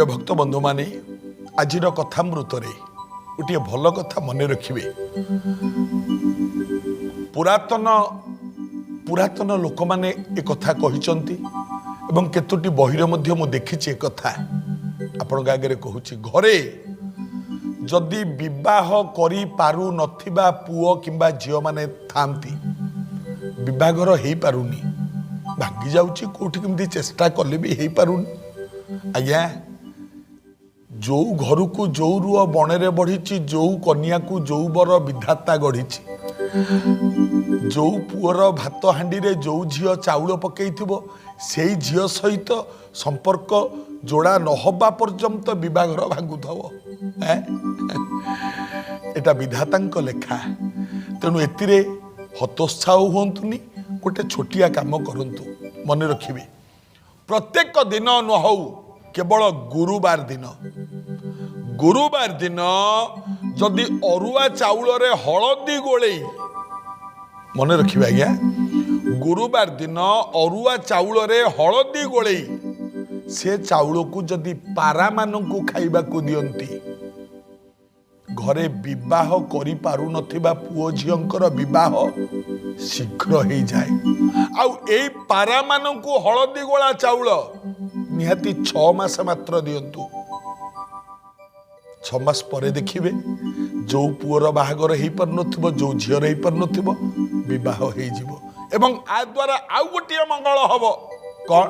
प्रिय भक्त बंधु माने आज कथामृत गोटे भल कथा मन रखिए। पुरातन पुरातन लोक मैंने एक कथा कहते केतोटी बहिरे मध्य मु देखी कथा आपण आगे कहूँ। घरे जदि विवाह करी पारु नथिबा पुओ किंबा झियो माने थांती, विवाहर हो पारुनी, भांगी जाउची, कोठी केमती चेष्टा कले भी हो पारुनी। आज्ञा जो घर को जो रुआ बणरे बढ़ी, जो कन्या को जो बर विधाता गढ़ी, जो पुअर भात हांडी रे जो झियो चाउल पकई से झियो सहित संपर्क जोड़ा नहबा पर्यंत विवाहर भांगुथव। एटा विधातांक लेखा। तेणु एतिरे हतोत्साह हुंतुनी, गोटे छोटिया काम करंतु। मन रखिबे प्रत्येक दिन न हो, केवल गुरुवार दिन जदि अरुआ चाउल रे हलदी गोले, मन रखिबे आज्ञा, गुरुवार दिन अरुआ चाउल रे हलदी गोले से चाउल को जदि पारा मानू खाइबा को दियंती, घरे विवाह करि पारु नथिबा पुओ झियंकर विवाह शीघ्र हो जाए। आउ ए पारा मानू हलदी गोला चाउल निहाती 6 मास मात्र दियंतु। 6 मास पर देखिए जो पुअर बाहागर हो पार नथिबो, जो झियर हो पार नथिबो, विवाह हो जिवो। एवं आ द्वारा आउ गोटे मंगल हब कौन,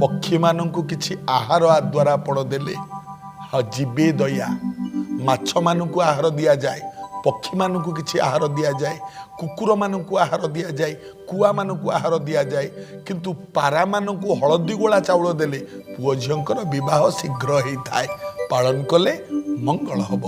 पक्षी मानू किछि आहार आ द्वारा आपण देले जीवे दया। माछ मानू आहार दि जाए, पक्षी मानू किछि आहार दि जाए, कुकुर मानू आहार दि जाए, कुआ मानू आहार दि जाए, किंतु पारा मानू हलदी गोला चाउल देले पुओ झियंकर विवाह शीघ्र होता है। पालन कले मंगल हब।